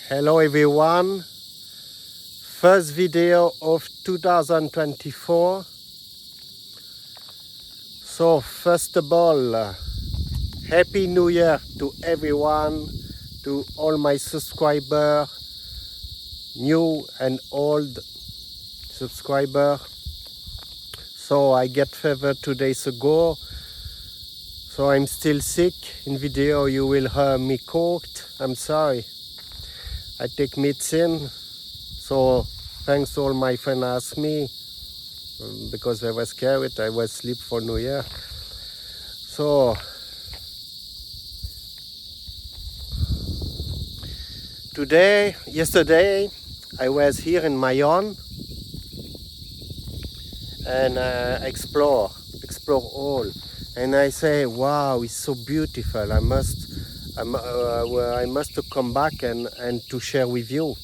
Hello everyone, first video of 2024. So first of all, Happy New Year to everyone, to all my subscribers, new and old subscribers. So I get fever 2 days ago, so I'm still sick. In video you will hear me coughed. I'm sorry. I take medicine. So thanks to all my friends asked me, because I was scared, I was asleep for New Year. So yesterday I was here in Mayon and explore all, and I say, wow, it's so beautiful. I must come back and to share with you.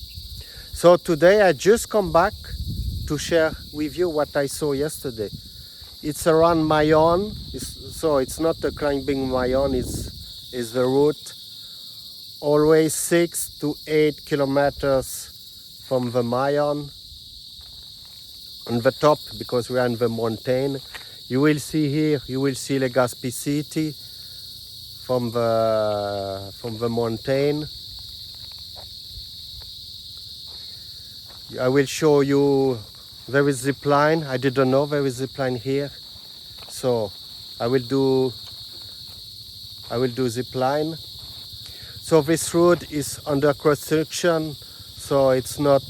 So today I just come back to share with you what I saw yesterday. It's around Mayon, so it's not a climbing Mayon, it's the route, always 6 to 8 kilometers from the Mayon. On the top, because we are in the mountain, you will see here, you will see Legazpi city from the mountain. I will show you, there is zip line. I didn't know there is zip line here, so I will do zip line. So this road is under construction, so it's not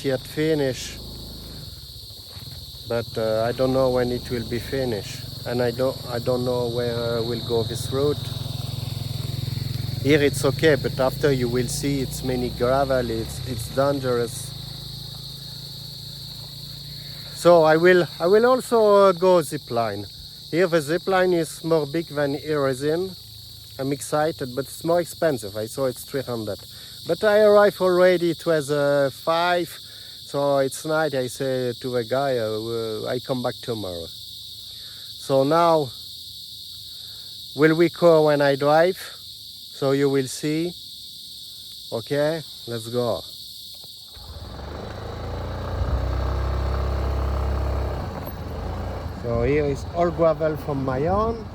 yet finished, but I don't know when it will be finished, and I don't know where will go this road. Here it's okay, but after you will see it's many gravel, it's dangerous. So I will also go zip line. Here the zip line is more big than Erezin. I'm excited, but it's more expensive. I saw it's 300. But I arrived already, it was 5, so it's night. I say to the guy, I come back tomorrow. So now will we go when I drive? So you will see. Okay, let's go. So here is all gravel from Mayon.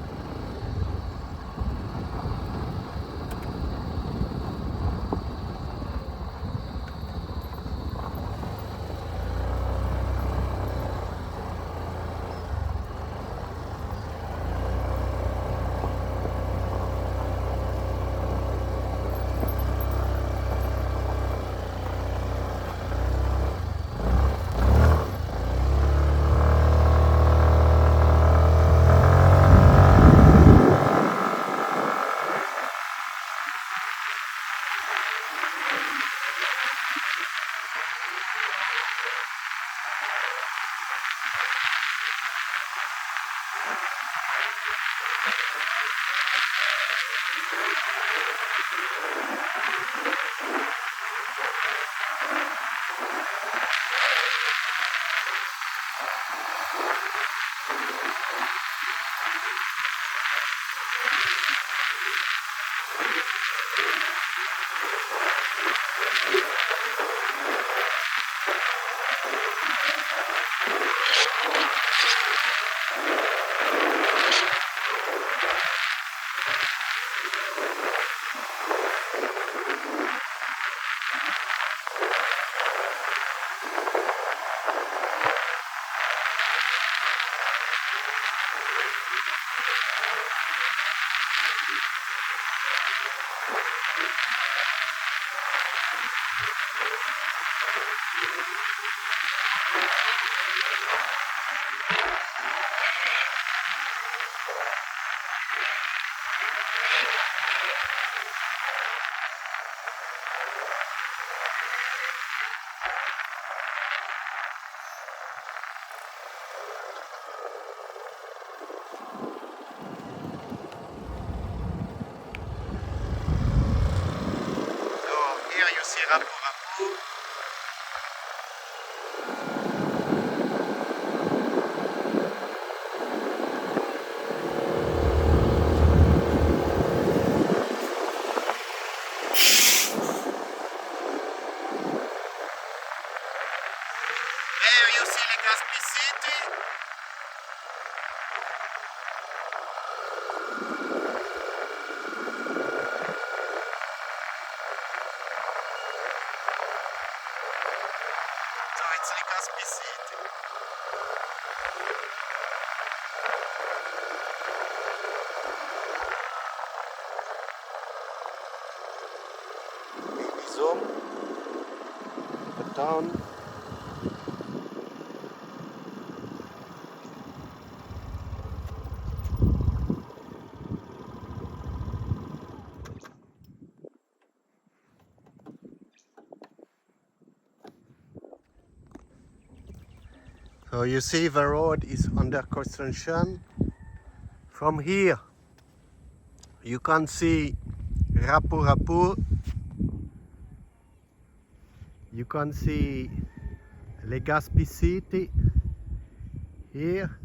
Here you see Rapo. zoom the town. So you see the road is under construction. From here you can see Rapu. You can see Legazpi City here.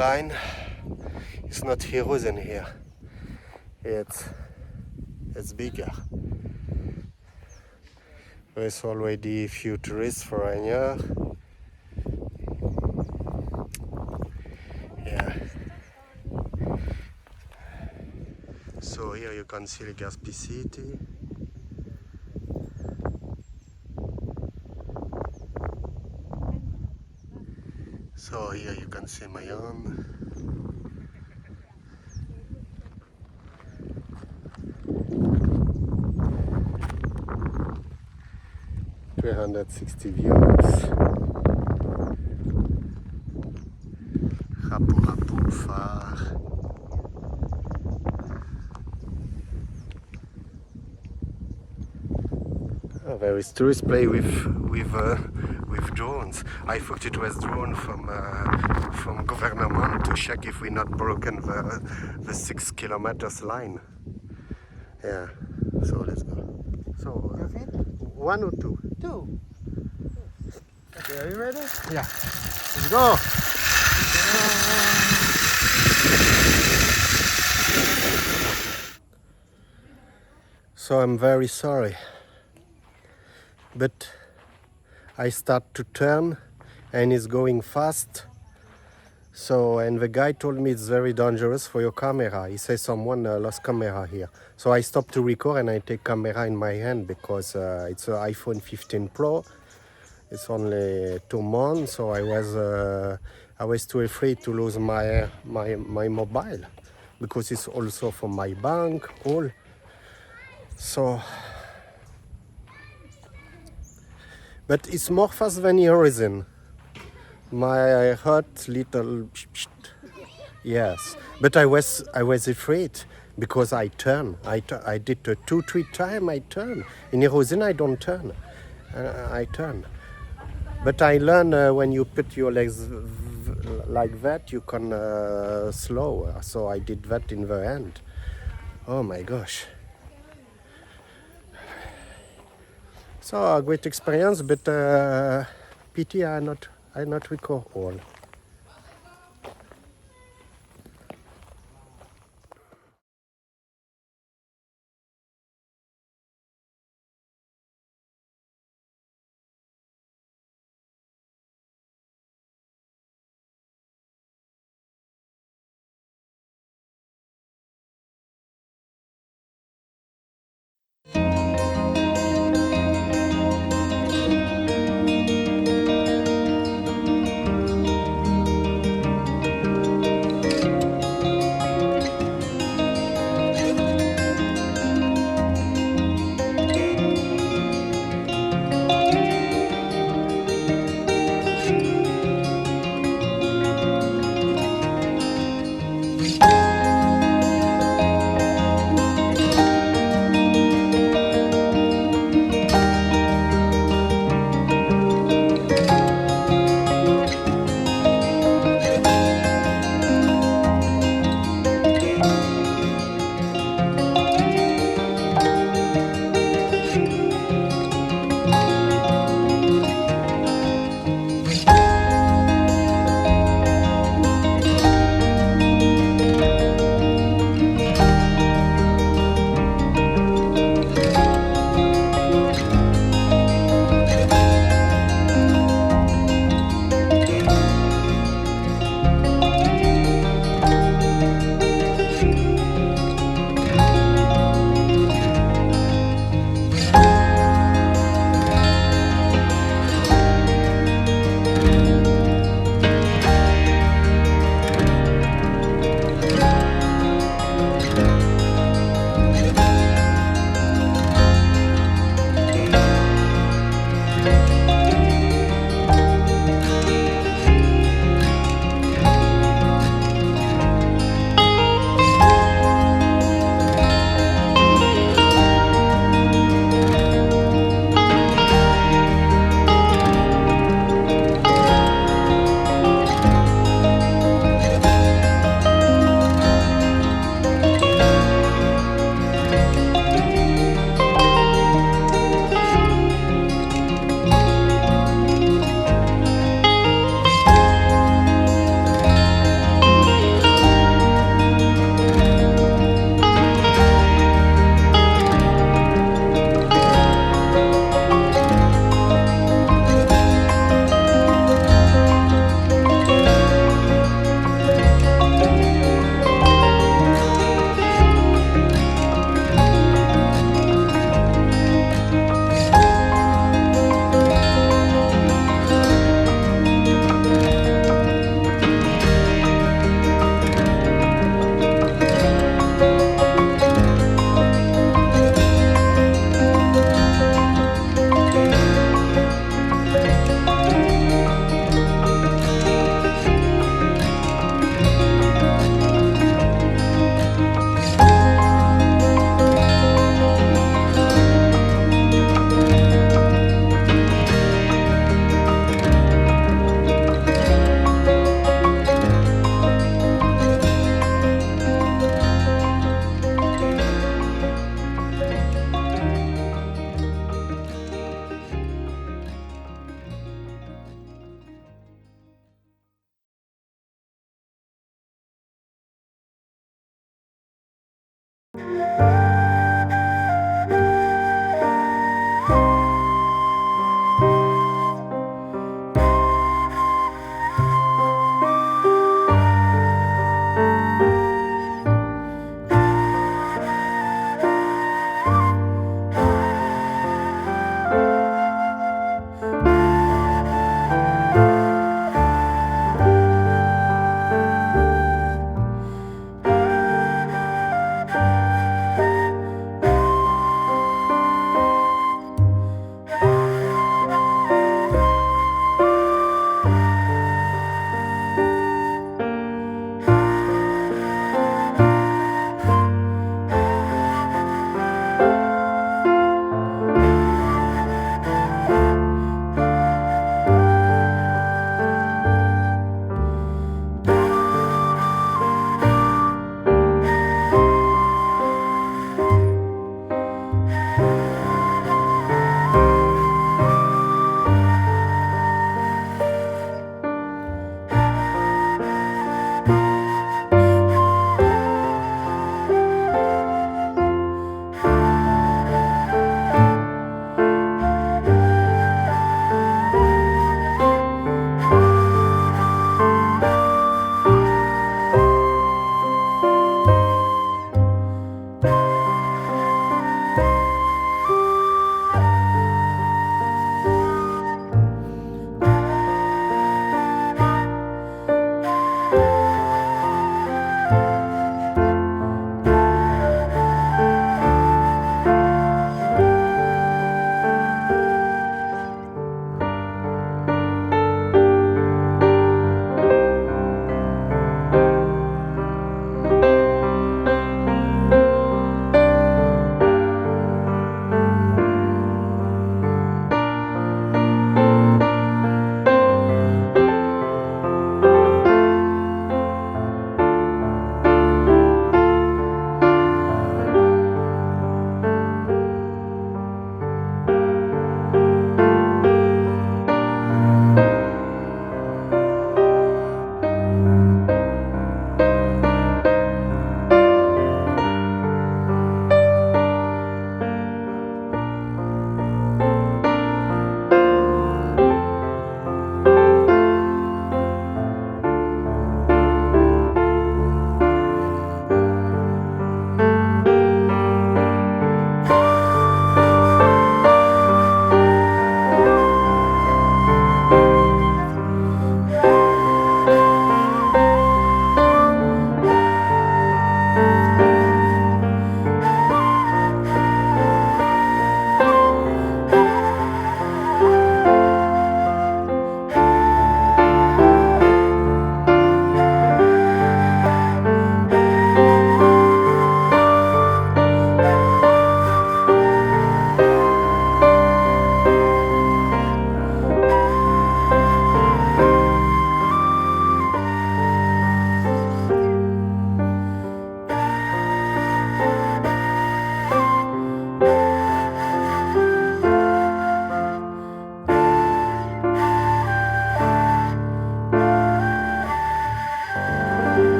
line is not erosion here. It's bigger. There's already a few tourists foreigner. Yeah. So here you can see Legazpi city. So here you can see Mayon. 360 views. Rapu phare. There is tourists play with drones. I thought it was drone from government to check if we not broken the 6 kilometers line. Yeah. So let's go. So one or two? Two. Okay, are you ready? Yeah. Let's go. So I'm very sorry, but I start to turn and it's going fast. So, and the guy told me it's very dangerous for your camera. He says someone lost camera here. So I stopped to record and I take camera in my hand because it's an iPhone 15 Pro. It's only 2 months, so I was too afraid to lose my mobile because it's also from my bank, all. So, but it's more fast than Horizon. My heart little, yes. But I was afraid because I turn. I did 2-3 times. I turn. In Horizon I don't turn. I turn. But I learn when you put your legs like that, you can slow. So I did that in the end. Oh my gosh. So a great experience, but pity I not record all.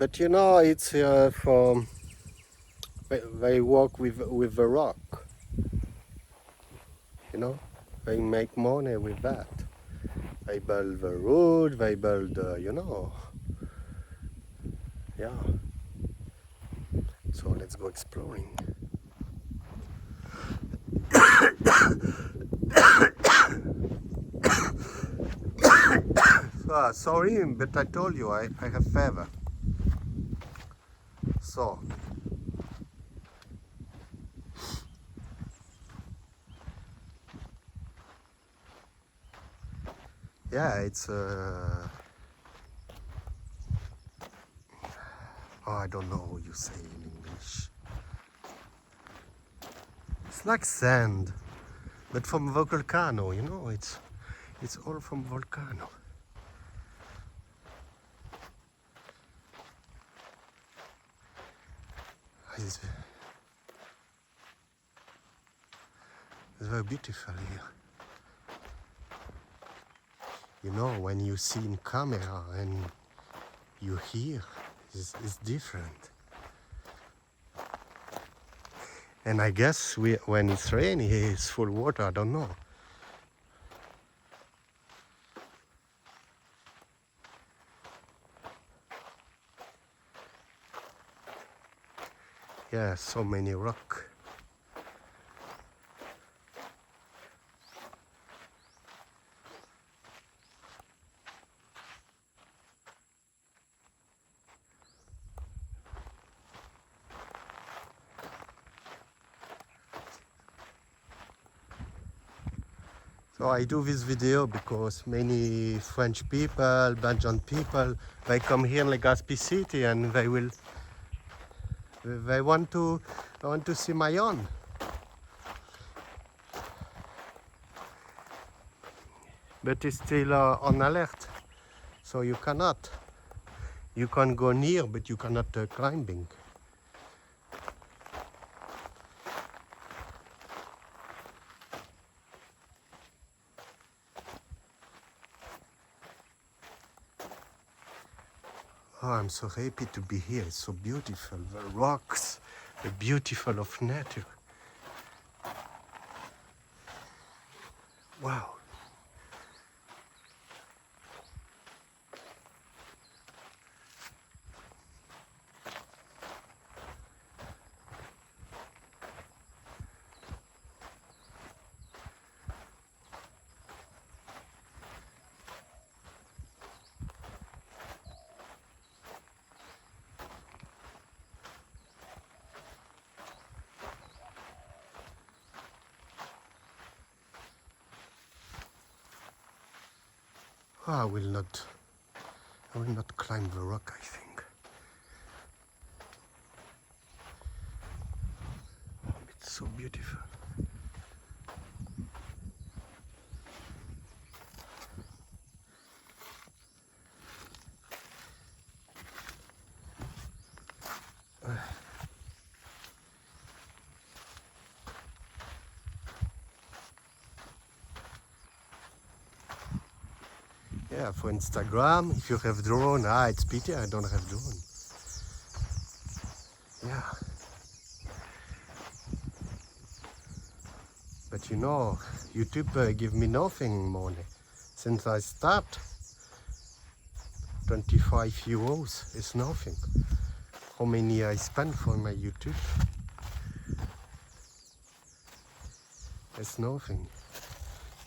But you know, it's from they work with the rock. You know, they make money with that. They build the road. They build, you know. Yeah. So let's go exploring. Sorry, but I told you I have fever. So, yeah, it's oh, I don't know how you say in English. It's like sand, but from volcano, you know, it's all from volcano. It's very beautiful here. You know, when you see in camera and you hear, it's different. And I guess when it's raining, it's full water, I don't know. Yeah, so many rock. So I do this video because many French people, Belgian people, they come here in Legazpi City and they want to see Mayon. But it's still on alert, so you cannot. You can go near, but you cannot climbing. Oh, I'm so happy to be here. It's so beautiful. The rocks, the beautiful of nature. Wow. Oh, I will not climb the rock, I think. Oh, it's so beautiful. Yeah, for Instagram, if you have drone, it's pity I don't have drone. Yeah. But you know, YouTube give me nothing money. Since I start, 25 euros is nothing. How many I spend for my YouTube? It's nothing.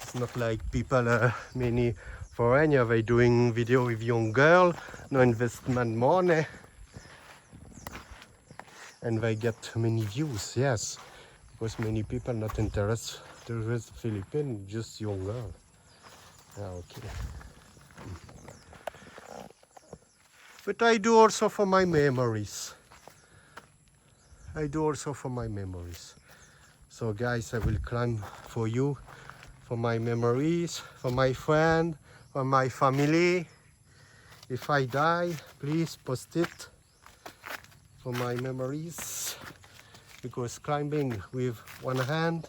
It's not like people, many foreigner, they doing video with young girl, no investment money, and they get many views. Yes, because many people not interested Philippines, just young girl. Yeah, okay. But I do also for my memories. I do also for my memories. So guys, I will climb for you, for my memories, for my friend, for my family. If I die, please post it for my memories. Because climbing with one hand,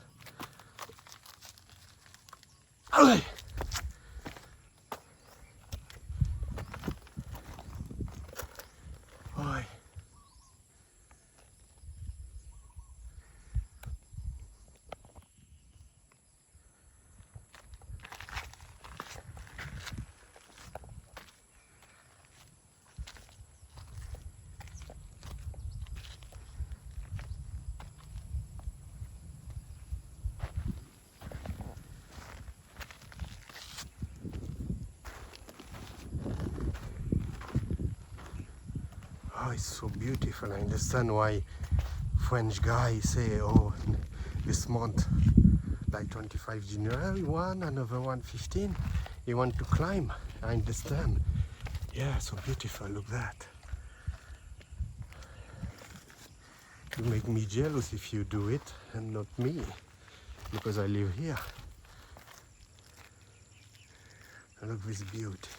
Oh, it's so beautiful. I understand why French guys say, oh, this month, like 25 January, one, another one 15, you want to climb. I understand. Yeah, so beautiful. Look that. You make me jealous if you do it and not me, because I live here. Look this beauty.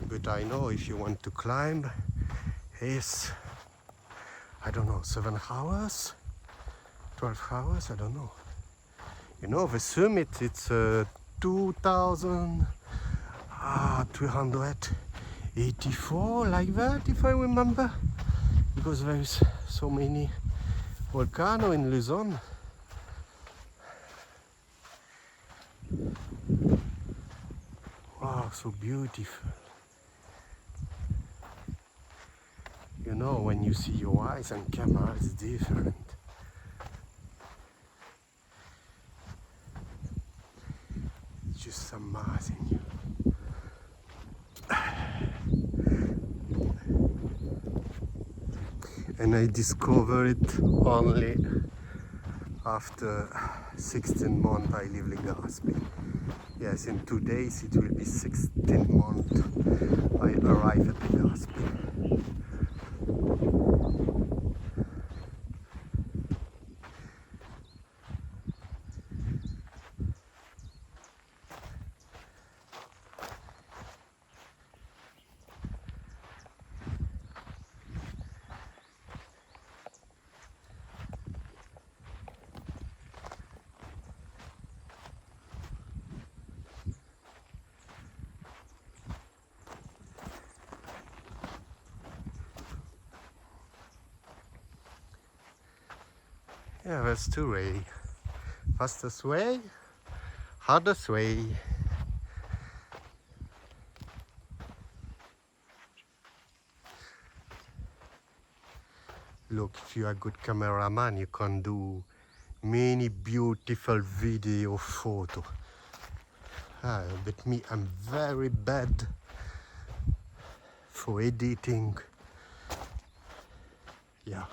But I know if you want to climb, it's, I don't know, 7 hours, 12 hours, I don't know. You know, the summit, it's 2,384, like that, if I remember, because there is so many volcanoes in Luzon. Wow, so beautiful. You know, when you see your eyes on camera, it's different. It's just amazing. And I discovered it only after 16 months I live in Legazpi. Yes, in 2 days it will be 16 months I arrive at Legazpi. Yeah, there's two ways. Fastest way, hardest way. Look, if you are a good cameraman, you can do many beautiful video photo. But me, I'm very bad for editing. Yeah.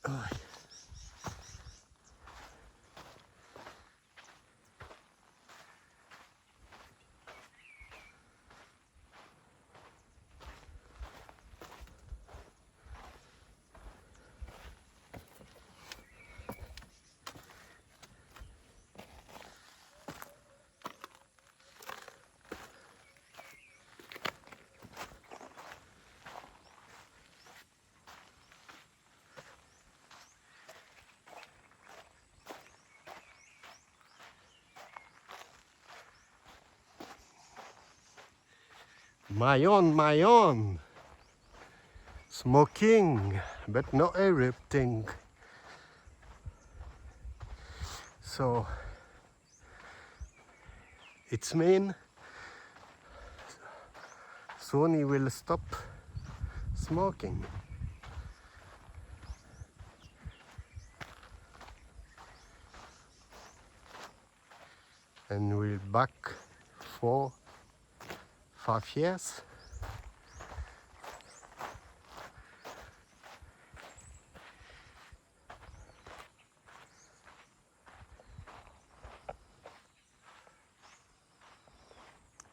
Oh. Mayon. Smoking, but not erupting. So, it's mean soon he will stop smoking. And we'll back for 5 years.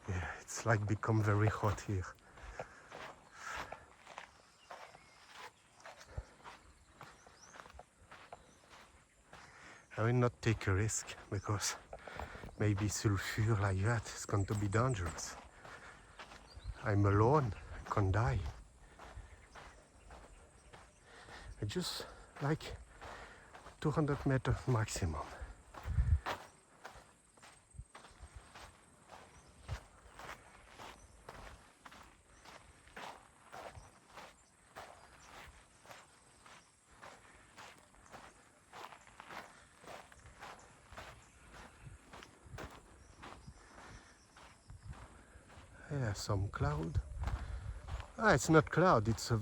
Yeah, it's like become very hot here. I will not take a risk because maybe sulfur like that is going to be dangerous. I'm alone, I can die. I just like 200 meters maximum. Yeah, some cloud. Ah, it's not cloud, it's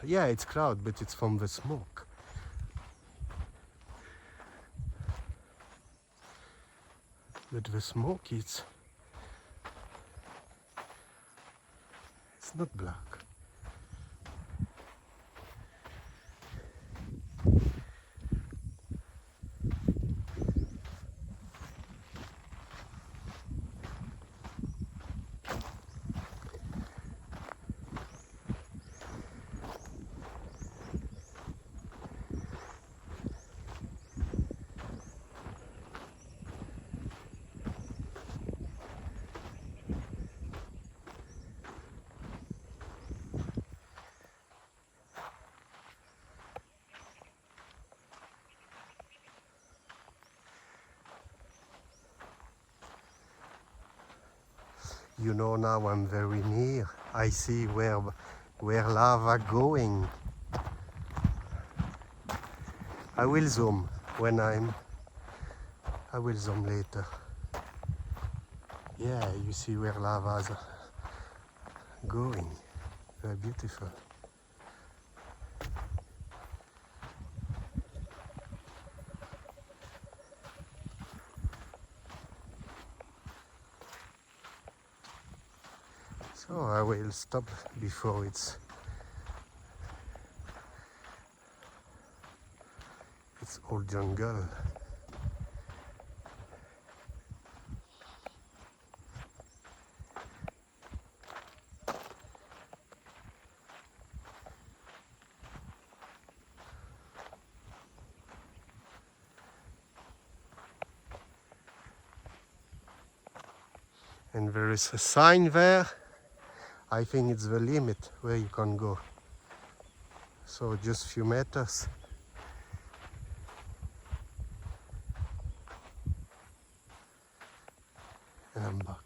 yeah, it's cloud, but it's from the smoke. But the smoke it's not black. You know, now I'm very near. I see where lava going. I will zoom when I will zoom later. Yeah, you see where lava's going. Very beautiful. So I will stop before it's all jungle. And there is a sign there. I think it's the limit where you can go. So just few meters. And I'm back.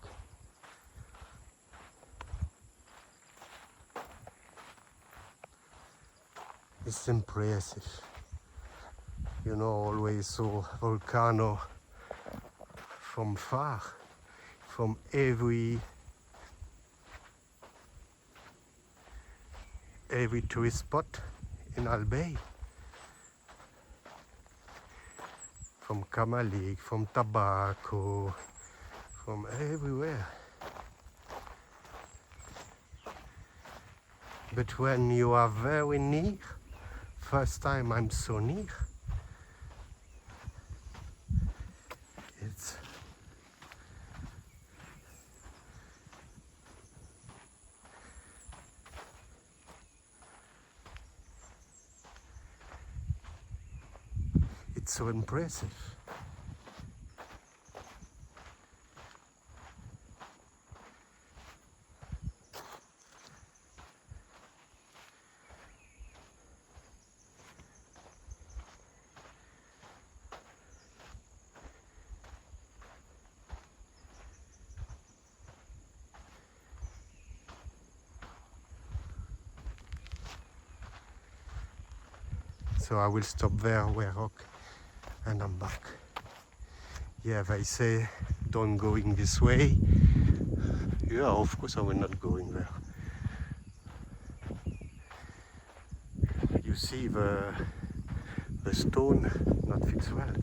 It's impressive. You know, always saw volcano from far, from every tourist spot in Albay. From Kamalik, from Tobacco, from everywhere. But when you are very near, first time I'm so near, it's so impressive. So I will stop there where rock and I'm back. Yeah, they say don't go in this way. Yeah, of course I will not go in there. You see the stone not fits well.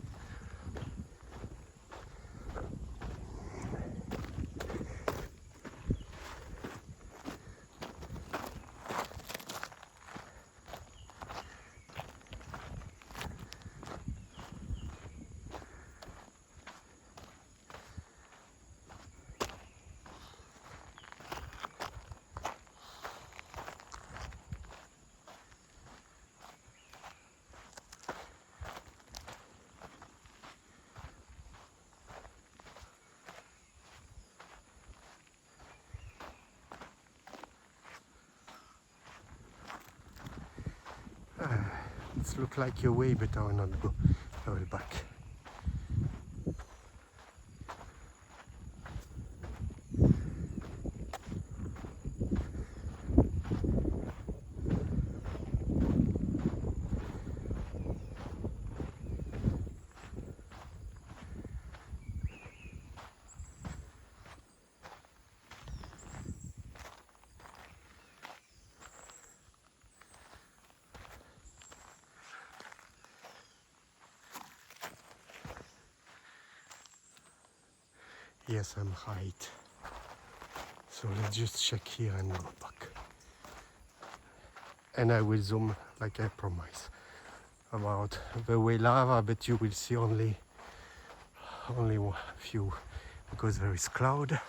It looks like your way, but I will not go. I will back. Yes, I'm right. So let's just check here and go back. And I will zoom like I promised about the way lava, but you will see only a few because there is cloud.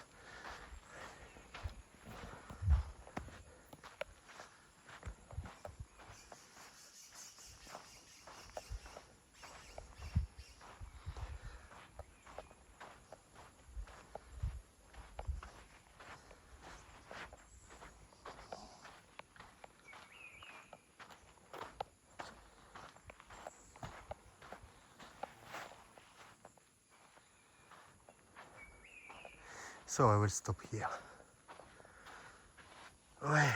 So I will stop here. Well,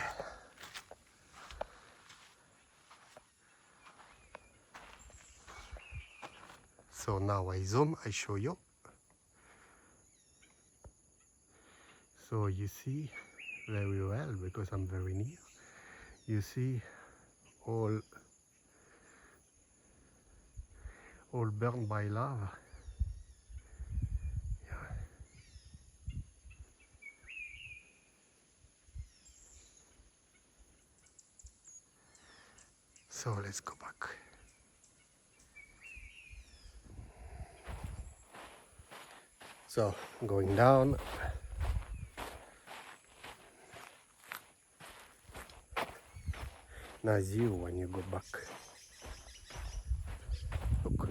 so now I zoom, I show you. So you see very well because I'm very near. You see all burned by lava. Yeah. So let's go back. So going down. Nice view when you go back. Look.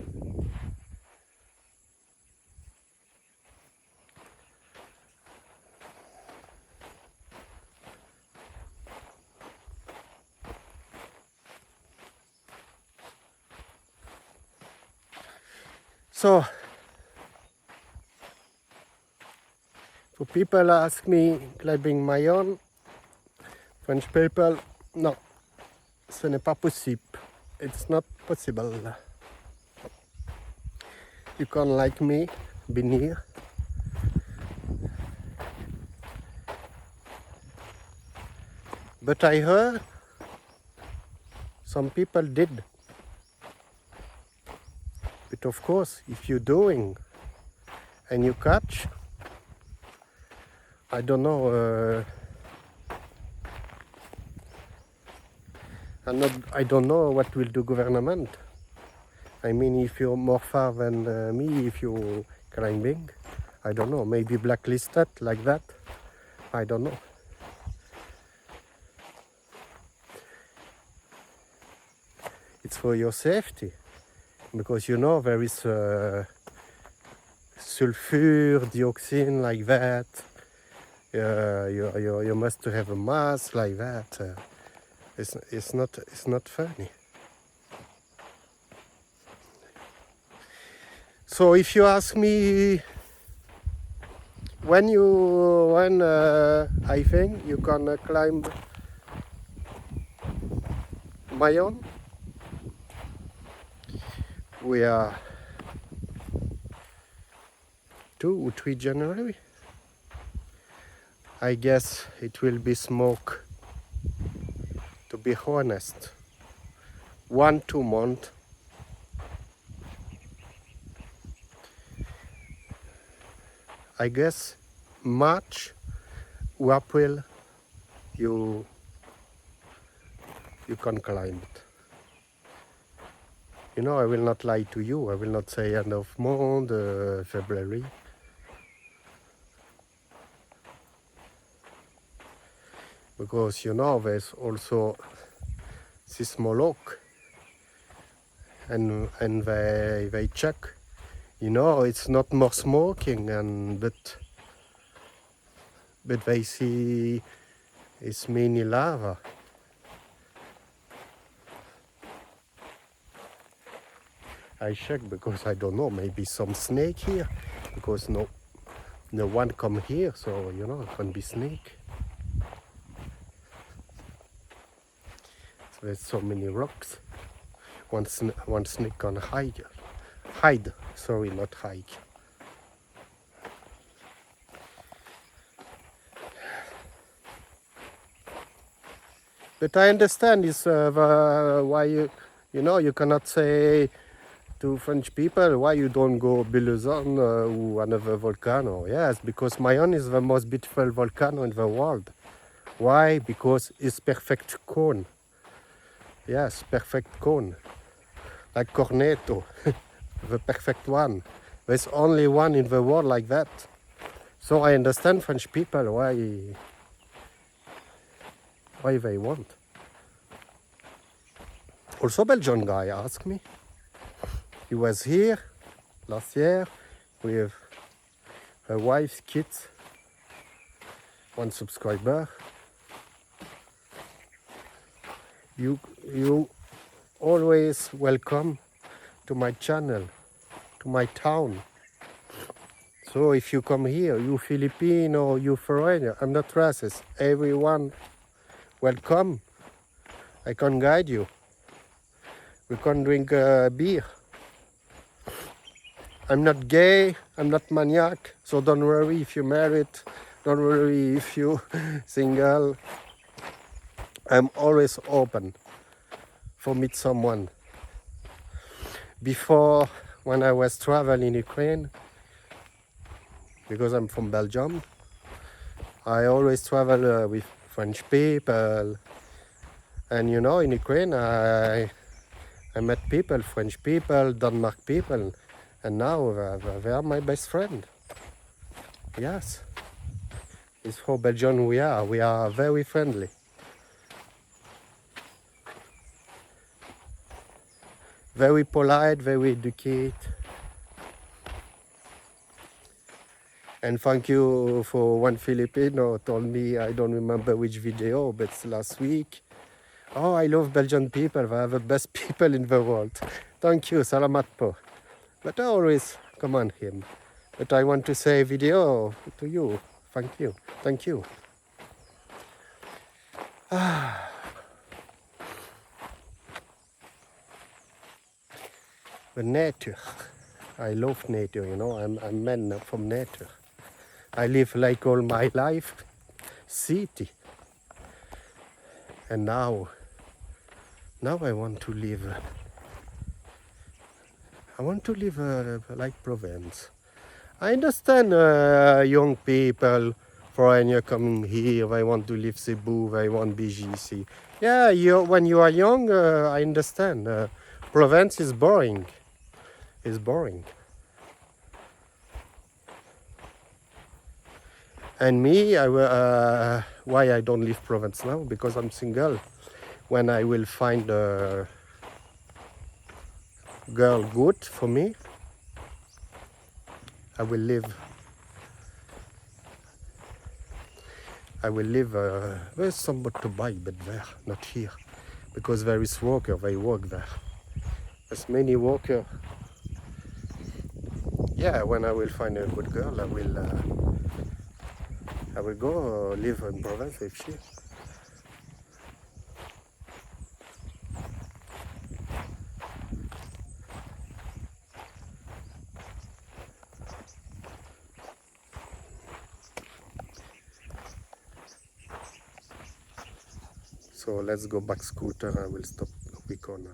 So for people ask me climbing Mayon, French people, non, ce n'est pas possible. It's not possible. You can't like me, be near. But I heard some people did. But of course, if you're doing and you catch, I don't know. I don't know what will do government. I mean, if you're more far than me, if you're climbing, I don't know. Maybe blacklisted like that. I don't know. It's for your safety, because you know there is sulfur, dioxin like that. You must have a mask like that. It's not funny. So if you ask me when I think you can climb Mayon, we are 2 or 3 January. I guess it will be smoke, to be honest, 1-2 months. I guess March or April you can climb it. You know, I will not lie to you. I will not say end of month, February. Because, you know, there's also seismolog and they check. You know, it's not more smoking, but they see it's mainly lava. I check because I don't know, maybe some snake here, because no one come here, so you know, it can be snake. So there's so many rocks. One snake can hide. Sorry, not hide. But I understand is why you know you cannot say to French people, why you don't go Biluzon or another volcano? Yes, because Mayon is the most beautiful volcano in the world. Why? Because it's perfect cone. Yes, perfect cone. Like Corneto, the perfect one. There's only one in the world like that. So I understand French people why they want. Also Belgian guy asked me. He was here last year with her wife, kids, one subscriber. You always welcome to my channel, to my town. So if you come here, you Filipino, you foreigner, I'm not racist. Everyone welcome. I can guide you. We can drink beer. I'm not gay, I'm not maniac, so don't worry if you're married, don't worry if you're single. I'm always open for meet someone. Before, when I was traveling in Ukraine, because I'm from Belgium, I always travel with French people. And you know, in Ukraine, I met people, French people, Denmark people, and now they are my best friend. Yes. It's for Belgium we are very friendly. Very polite, very educated. And thank you for one Filipino told me, I don't remember which video, but last week. Oh, I love Belgian people, they are the best people in the world. Thank you, salamat po. But I always command him. But I want to say video to you. Thank you. Thank you. The nature. I love nature, you know. I'm a man from nature. I live like all my life, city. And now I want to live. I want to live like Provence. I understand young people, foreigner coming here, they want to live Cebu, they want BGC. Yeah, when you are young, I understand. Provence is boring. It's boring. And me, why I don't leave Provence now? Because I'm single. When I will find a girl good for me, I will live. There's somebody to buy, but there, not here, because there is worker. They work there. There's many worker. Yeah, when I will find a good girl, I will go live in Provence with she. So let's go back scooter. I will stop Pico now.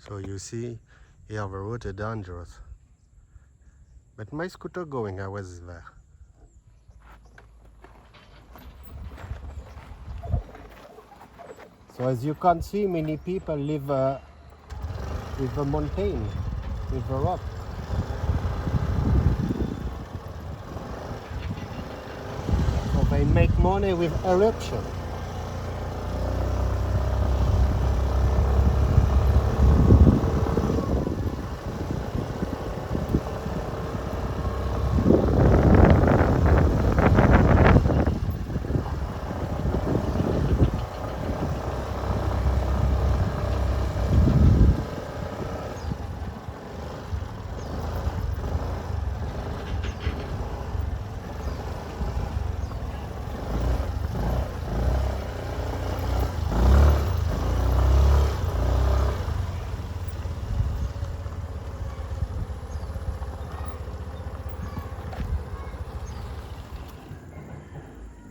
So you see, here the road is dangerous. But my scooter going, I was there. So as you can see, many people live with the mountain, with the rock. So they make money with eruption.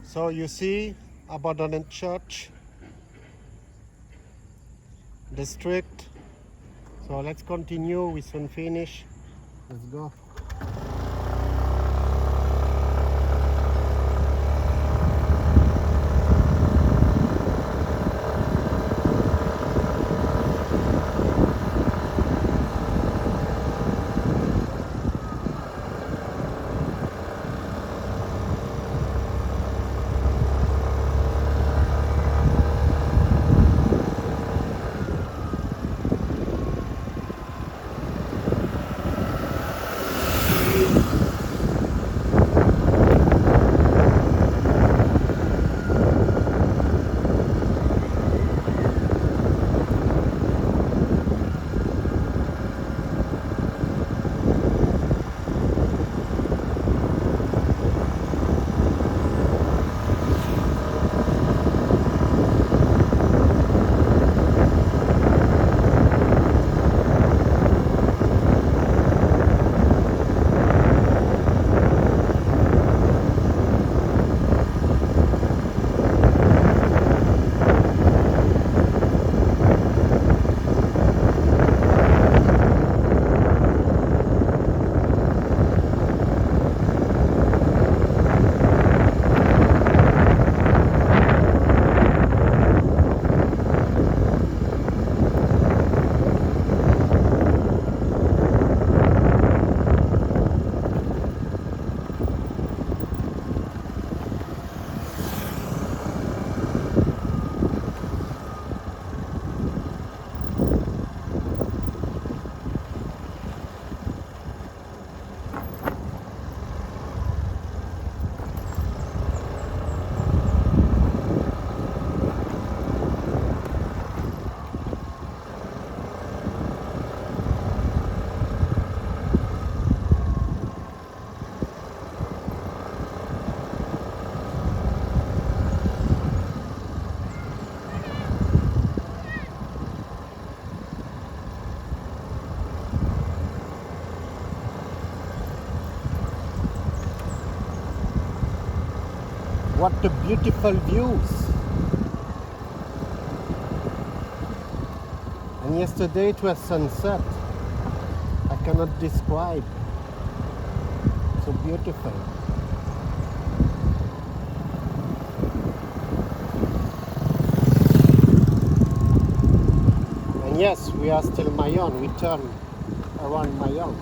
So you see, abandoned church, district. So let's continue, we soon finish. Let's go. What a beautiful views. And yesterday it was sunset. I cannot describe. So beautiful. And yes, we are still Mayon. We turn around Mayon.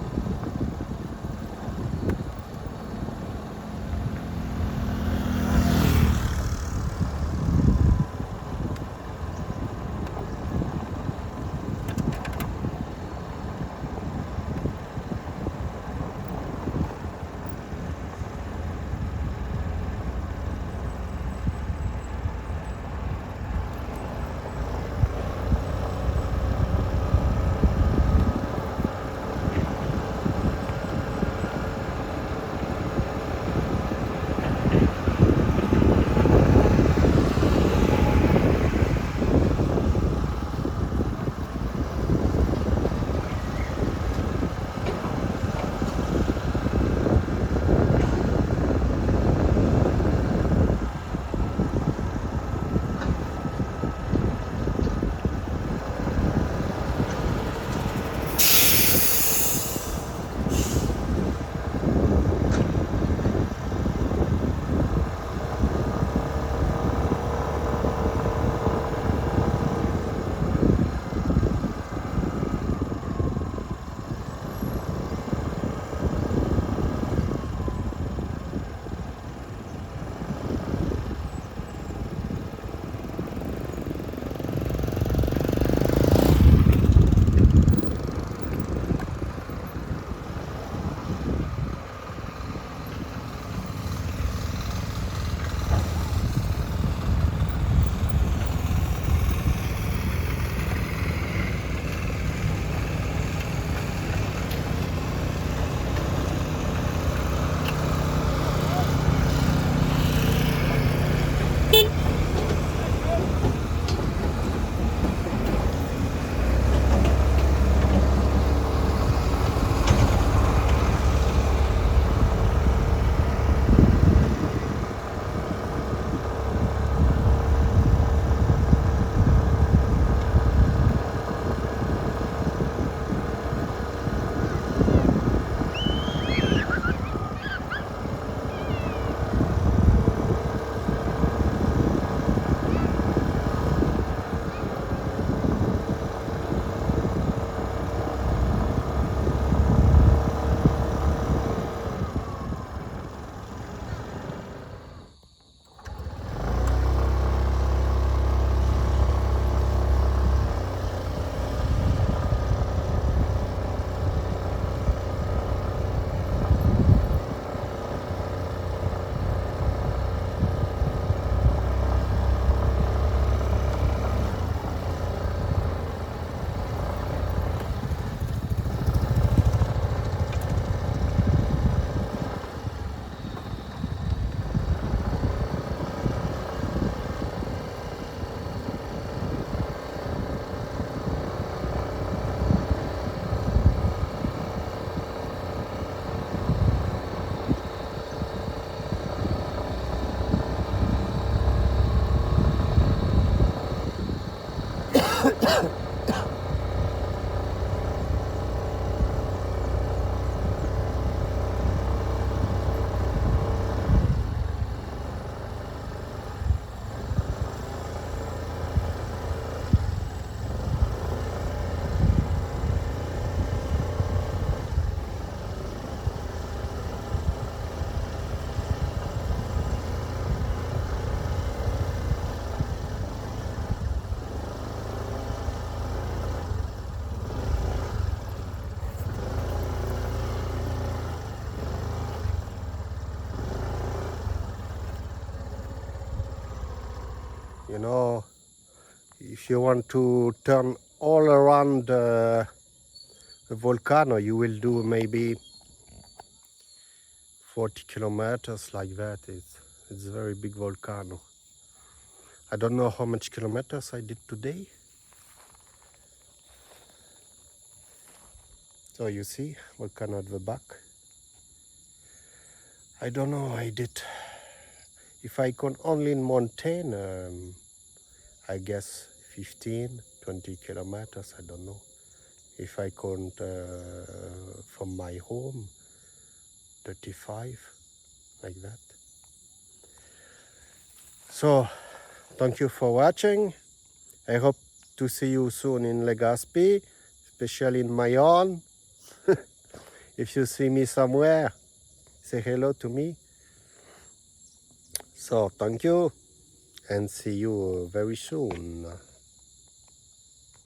You know, if you want to turn all around the volcano, you will do maybe 40 kilometers like that. It's a very big volcano. I don't know how much kilometers I did today. So you see, volcano at the back. I don't know, I did. If I count only in mountain, I guess 15, 20 kilometers, I don't know. If I count from my home, 35, like that. So, thank you for watching. I hope to see you soon in Legazpi, especially in Mayon. If you see me somewhere, say hello to me. So, thank you and see you very soon.